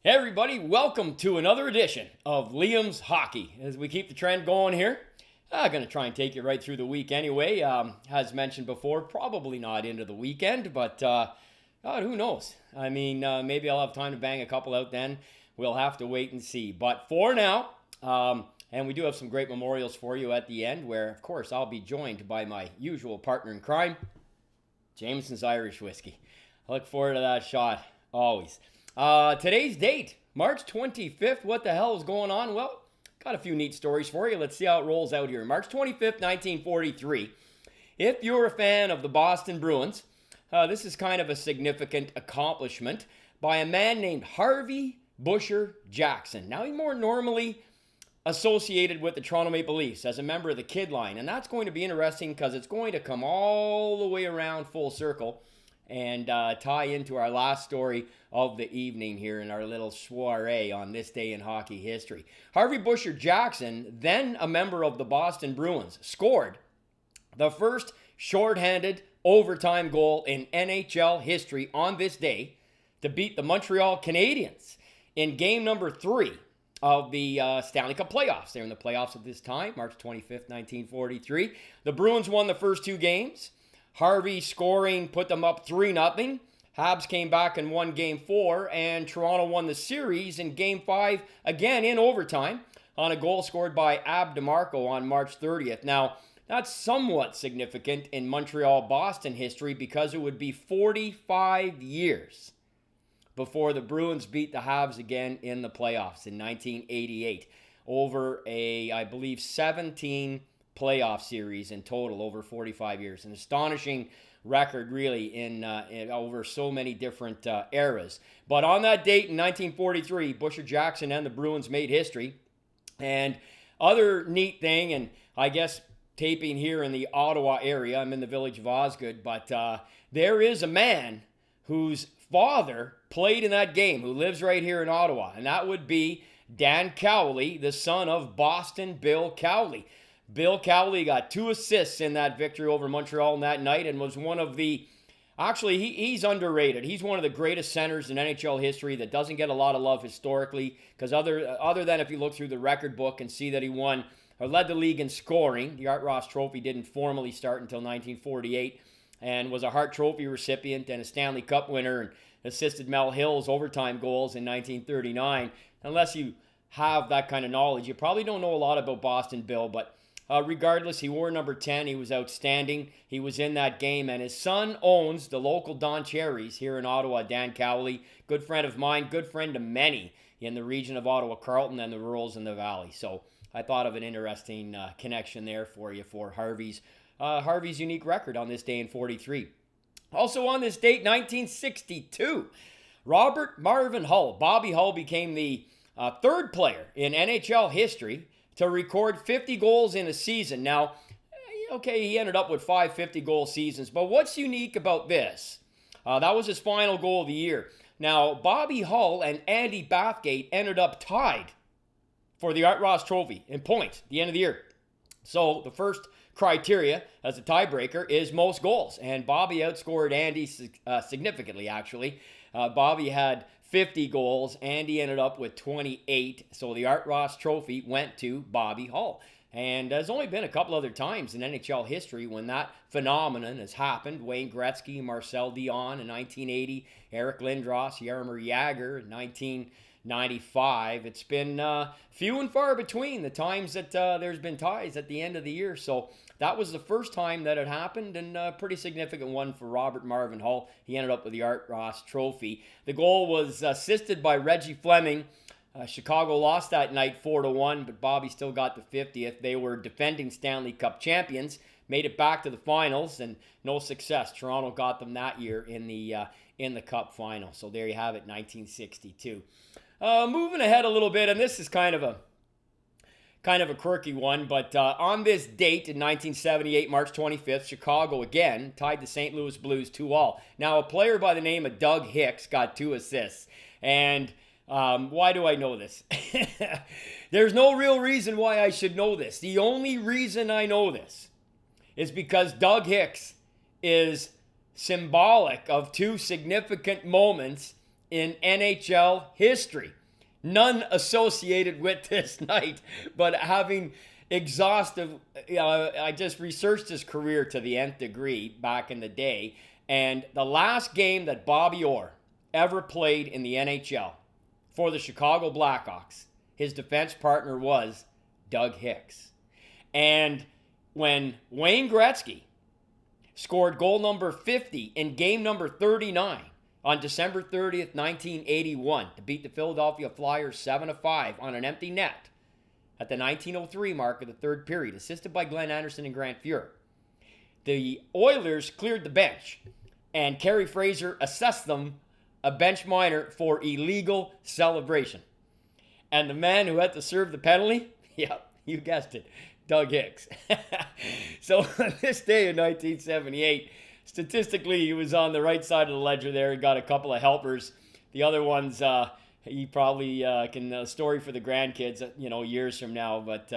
Hey everybody, welcome to another edition of Liam's Hockey. As we keep the trend going here, I'm going to try and take you right through the week anyway. As mentioned before, probably not into the weekend, but God, who knows? I mean, maybe I'll have time to bang a couple out then. We'll have to wait and see. But for now, and we do have some great memorials for you at the end, where, of course, I'll be joined by my usual partner in crime, Jameson's Irish Whiskey. I look forward to that shot, always. Today's date, March 25th. What the hell is going on? Well, got a few neat stories for you. Let's see how it rolls out here. March 25th, 1943. If you're a fan of the Boston Bruins, this is kind of a significant accomplishment by a man named Harvey Busher Jackson. Now, he's more normally associated with the Toronto Maple Leafs as a member of the Kid Line, and that's going to be interesting because it's going to come all the way around full circle and tie into our last story of the evening here in our little soiree on this day in hockey history. Harvey Busher Jackson, then a member of the Boston Bruins, scored the first shorthanded overtime goal in NHL history on this day to beat the Montreal Canadiens in game number 3 of the Stanley Cup playoffs. They're in the playoffs at this time, March 25th, 1943. The Bruins won the first 2 games. Harvey scoring put them up 3-0. Habs came back and won Game 4, and Toronto won the series in Game 5, again in overtime, on a goal scored by DeMarco on March 30th. Now, that's somewhat significant in Montreal-Boston history because it would be 45 years before the Bruins beat the Habs again in the playoffs in 1988 over a, I believe, 17 playoff series in total over 45 years. An astonishing record, really, in over so many different eras. But on that date in 1943, Busher Jackson and the Bruins made history. And other neat thing, and I guess taping here in the Ottawa area, I'm in the village of Osgood, but there is a man whose father played in that game who lives right here in Ottawa, and that would be Dan Cowley, the son of Boston Bill Cowley. Bill Cowley got 2 assists in that victory over Montreal that night and was one of the, actually, he's underrated. He's one of the greatest centers in NHL history that doesn't get a lot of love historically because other than if you look through the record book and see that he won or led the league in scoring. The Art Ross Trophy didn't formally start until 1948 and was a Hart Trophy recipient and a Stanley Cup winner and assisted Mel Hill's overtime goals in 1939. Unless you have that kind of knowledge, you probably don't know a lot about Boston Bill, but regardless, he wore number 10. He was outstanding. He was in that game, and his son owns the local Don Cherries here in Ottawa, Dan Cowley. Good friend of mine, good friend to many in the region of Ottawa, Carleton, and the rurals in the valley. So I thought of an interesting connection there for you for Harvey's unique record on this day in 43. Also on this date, 1962, Robert Marvin Hull. Bobby Hull became the 3rd player in NHL history to record 50 goals in a season. Now, okay, he ended up with 5 50-goal seasons, but what's unique about this? That was his final goal of the year. Now, Bobby Hull and Andy Bathgate ended up tied for the Art Ross Trophy in points at the end of the year. So the first criteria as a tiebreaker is most goals, and Bobby outscored Andy significantly, actually. Bobby had 50 goals. Andy ended up with 28. So the Art Ross Trophy went to Bobby Hull. And there's only been a couple other times in NHL history when that phenomenon has happened. Wayne Gretzky, Marcel Dion in 1980, Eric Lindros, Jaromir Jagr in 1995. It's been few and far between the times that there's been ties at the end of the year. So that was the first time that it happened, and a pretty significant one for Robert Marvin Hull. He ended up with the Art Ross Trophy. The goal was assisted by Reggie Fleming. Chicago lost that night 4-1, but Bobby still got the 50th. They were defending Stanley Cup champions, made it back to the finals, and no success. Toronto got them that year in the Cup final. So there you have it, 1962. Moving ahead a little bit, and this is kind of a quirky one, but on this date in 1978, March 25th, Chicago again tied the St. Louis Blues 2-2. Now, a player by the name of Doug Hicks got 2 assists, and why do I know this? There's no real reason why I should know this. The only reason I know this is because Doug Hicks is symbolic of 2 significant moments in NHL history. None associated with this night, but having exhaustive, I just researched his career to the nth degree back in the day, and the last game that Bobby Orr ever played in the NHL for the Chicago Blackhawks, his defense partner was Doug Hicks. And when Wayne Gretzky scored goal number 50 in game number 39 on December 30th, 1981, to beat the Philadelphia Flyers 7-5 on an empty net at the 1903 mark of the third period, assisted by Glenn Anderson and Grant Fuhr, the Oilers cleared the bench, and Kerry Fraser assessed them a bench minor for illegal celebration. And the man who had to serve the penalty, yeah, you guessed it, Doug Hicks. So on this day in 1978, statistically, he was on the right side of the ledger there. He got a couple of helpers. The other ones, he probably can story for the grandkids, years from now. But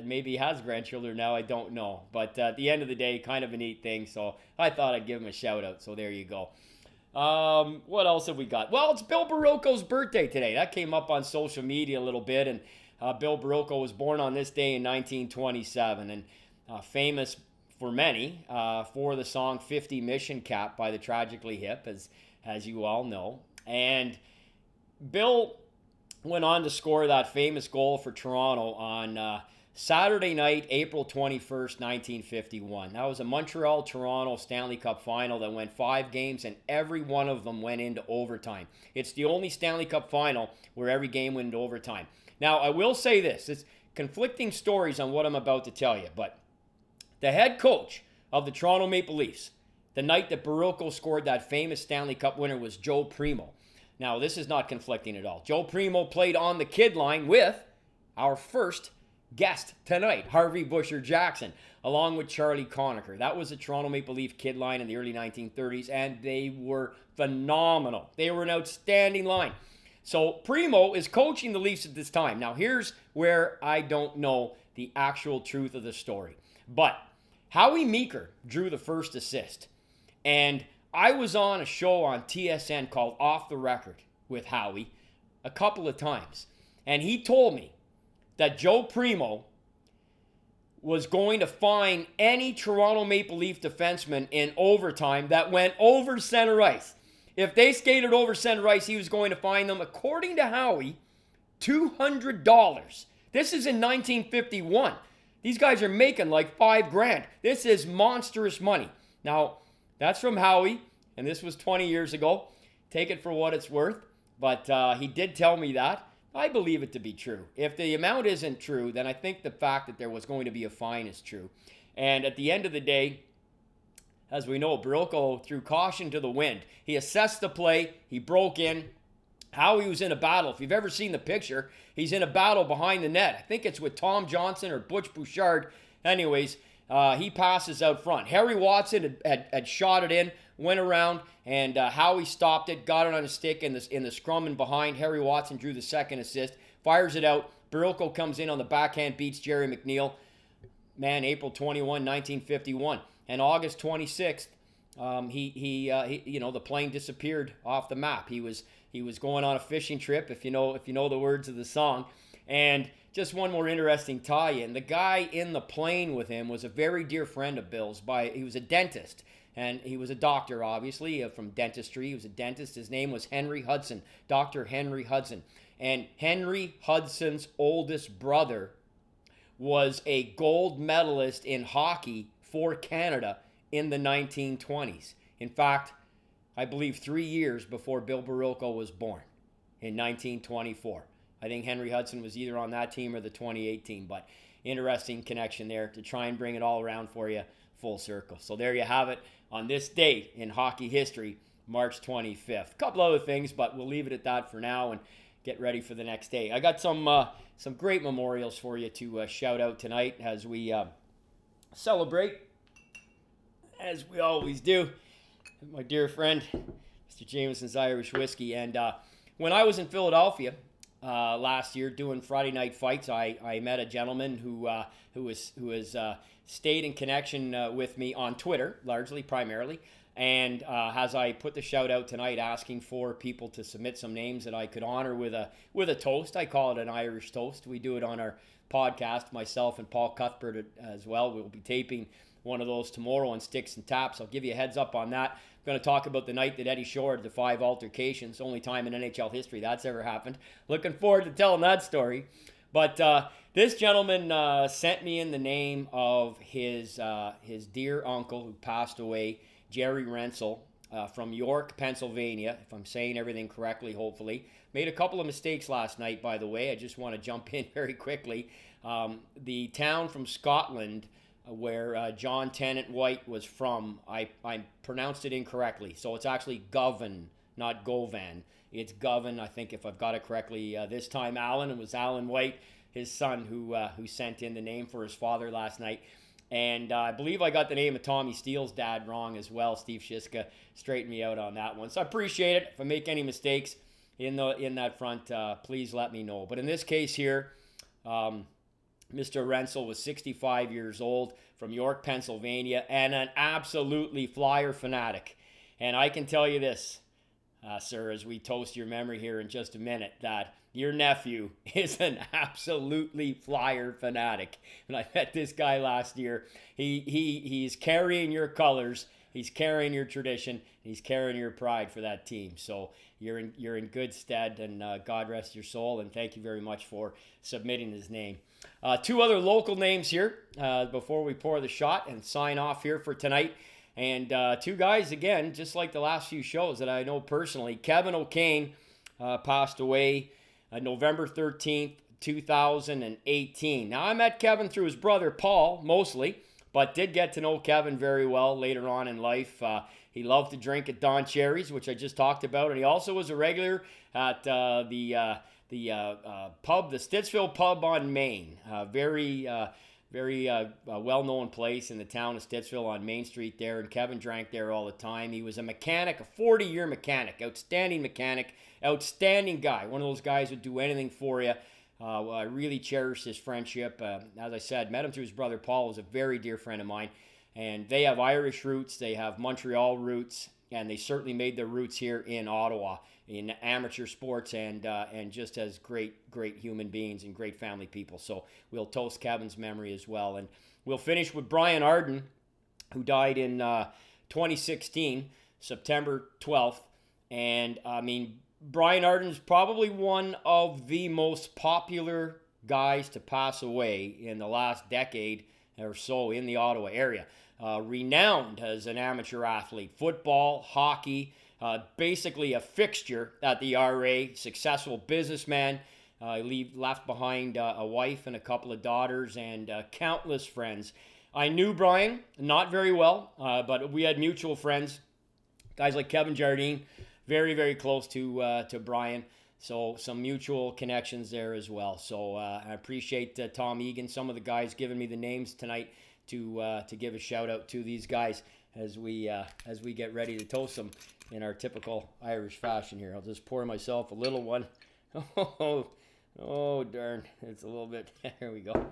maybe he has grandchildren now. I don't know. But at the end of the day, kind of a neat thing. So I thought I'd give him a shout out. So there you go. What else have we got? Well, it's Bill Berroco's birthday today. That came up on social media a little bit. And Bill Berroco was born on this day in 1927. And famous for many for the song 50 Mission Cap by the Tragically Hip, as you all know. And Bill went on to score that famous goal for Toronto on Saturday night, April 21st, 1951. That was a Montreal-Toronto Stanley Cup final that went 5 games, and every one of them went into overtime. It's the only Stanley Cup final where every game went into overtime. Now, I will say this. It's conflicting stories on what I'm about to tell you, but the head coach of the Toronto Maple Leafs, the night that Berroco scored that famous Stanley Cup winner, was Joe Primo. Now, this is not conflicting at all. Joe Primo played on the kid line with our first guest tonight, Harvey Busher-Jackson, along with Charlie Conacher. That was the Toronto Maple Leaf kid line in the early 1930s, and they were phenomenal. They were an outstanding line. So Primo is coaching the Leafs at this time. Now, here's where I don't know the actual truth of the story. But Howie Meeker drew the first assist. And I was on a show on TSN called Off the Record with Howie a couple of times. And he told me that Joe Primo was going to fine any Toronto Maple Leaf defenseman in overtime that went over center ice. If they skated over center ice, he was going to fine them, according to Howie, $200. This is in 1951. These guys are making like $5,000. This is monstrous money. Now, that's from Howie, and this was 20 years ago. Take it for what it's worth. But he did tell me that. I believe it to be true. If the amount isn't true, then I think the fact that there was going to be a fine is true. And at the end of the day, as we know, Berroco threw caution to the wind. He assessed the play. He broke in. Howie was in a battle. If you've ever seen the picture, he's in a battle behind the net. I think it's with Tom Johnson or Butch Bouchard. Anyways, he passes out front. Harry Watson had shot it in, went around, and Howie stopped it, got it on a stick in the scrum and behind. Harry Watson drew the second assist, fires it out. Berroco comes in on the backhand, beats Jerry McNeil. Man, April 21, 1951. And August 26th, the plane disappeared off the map. He was going on a fishing trip, if you know the words of the song. And just one more interesting tie-in. The guy in the plane with him was a very dear friend of Bill's. He was a dentist, and he was a doctor, obviously, from dentistry. He was a dentist. His name was Henry Hudson, Dr. Henry Hudson. And Henry Hudson's oldest brother was a gold medalist in hockey for Canada in the 1920s. In fact, I believe 3 years before Bill Barilko was born in 1924. I think Henry Hudson was either on that team or the 2018, but interesting connection there to try and bring it all around for you full circle. So there you have it on this date in hockey history, March 25th. A couple other things, but we'll leave it at that for now and get ready for the next day. I got some great memorials for you to shout out tonight as we celebrate, as we always do, my dear friend, Mr. Jameson's Irish Whiskey. And when I was in Philadelphia last year doing Friday night fights, I met a gentleman who has stayed in connection with me on Twitter, primarily, And as I put the shout out tonight, asking for people to submit some names that I could honor with a toast. I call it an Irish toast. We do it on our podcast, myself and Paul Cuthbert as well. We'll be taping one of those tomorrow on Sticks and Taps. I'll give you a heads up on that. I'm going to talk about the night that Eddie Shore had the 5 altercations. Only time in NHL history that's ever happened. Looking forward to telling that story. But this gentleman sent me in the name of his dear uncle who passed away, Jerry Rentzel, from York, Pennsylvania, if I'm saying everything correctly, hopefully. Made a couple of mistakes last night, by the way. I just want to jump in very quickly. The town from Scotland where John Tennant White was from, I pronounced it incorrectly. So it's actually Govan, not Govan. It's Govan, I think, if I've got it correctly. This time, Alan. It was Alan White, his son, who sent in the name for his father last night. And I believe I got the name of Tommy Steele's dad wrong as well. Steve Shiska straightened me out on that one. So I appreciate it. If I make any mistakes in that front, please let me know. But in this case here, Mr. Rentzel was 65 years old, from York, Pennsylvania, and an absolutely Flyer fanatic. And I can tell you this, sir, as we toast your memory here in just a minute, that your nephew is an absolutely Flyer fanatic. And I met this guy last year. He's carrying your colors. He's carrying your tradition. He's carrying your pride for that team. So you're in good stead, and God rest your soul. And thank you very much for submitting his name. 2 other local names here before we pour the shot and sign off here for tonight. And 2 guys, again, just like the last few shows that I know personally. Kevin O'Kane passed away November 13th, 2018. Now, I met Kevin through his brother, Paul, mostly, but did get to know Kevin very well later on in life. He loved to drink at Don Cherry's, which I just talked about, and he also was a regular at the pub, the Stittsville Pub on Main. Very well-known place in the town of Stittsville on Main Street there, and Kevin drank there all the time. He was a mechanic, a 40-year mechanic, outstanding guy. One of those guys who'd do anything for you. I really cherished his friendship. As I said, met him through his brother Paul, was a very dear friend of mine. And they have Irish roots, they have Montreal roots, and they certainly made their roots here in Ottawa in amateur sports, and just as great human beings and great family people. So we'll toast Kevin's memory as well. And we'll finish with Brian Arden, who died in 2016, September 12th. And I mean, Brian Arden's probably one of the most popular guys to pass away in the last decade or so in the Ottawa area. Renowned as an amateur athlete, football, hockey, basically a fixture at the RA, successful businessman. Left behind a wife and a couple of daughters and countless friends. I knew Brian, not very well, but we had mutual friends. Guys like Kevin Jardine, very, very close to Brian. So some mutual connections there as well. So I appreciate Tom Egan, some of the guys giving me the names tonight to give a shout out to these guys as we get ready to toast them in our typical Irish fashion here. I'll just pour myself a little one. Oh darn, it's a little bit. Here we go.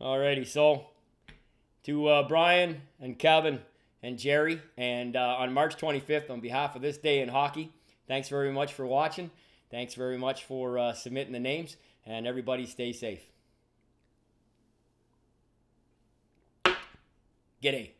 Alrighty, so to Brian and Kevin and Jerry, and on March 25th, on behalf of this day in hockey, thanks very much for watching. Thanks very much for submitting the names, and everybody stay safe. G'day.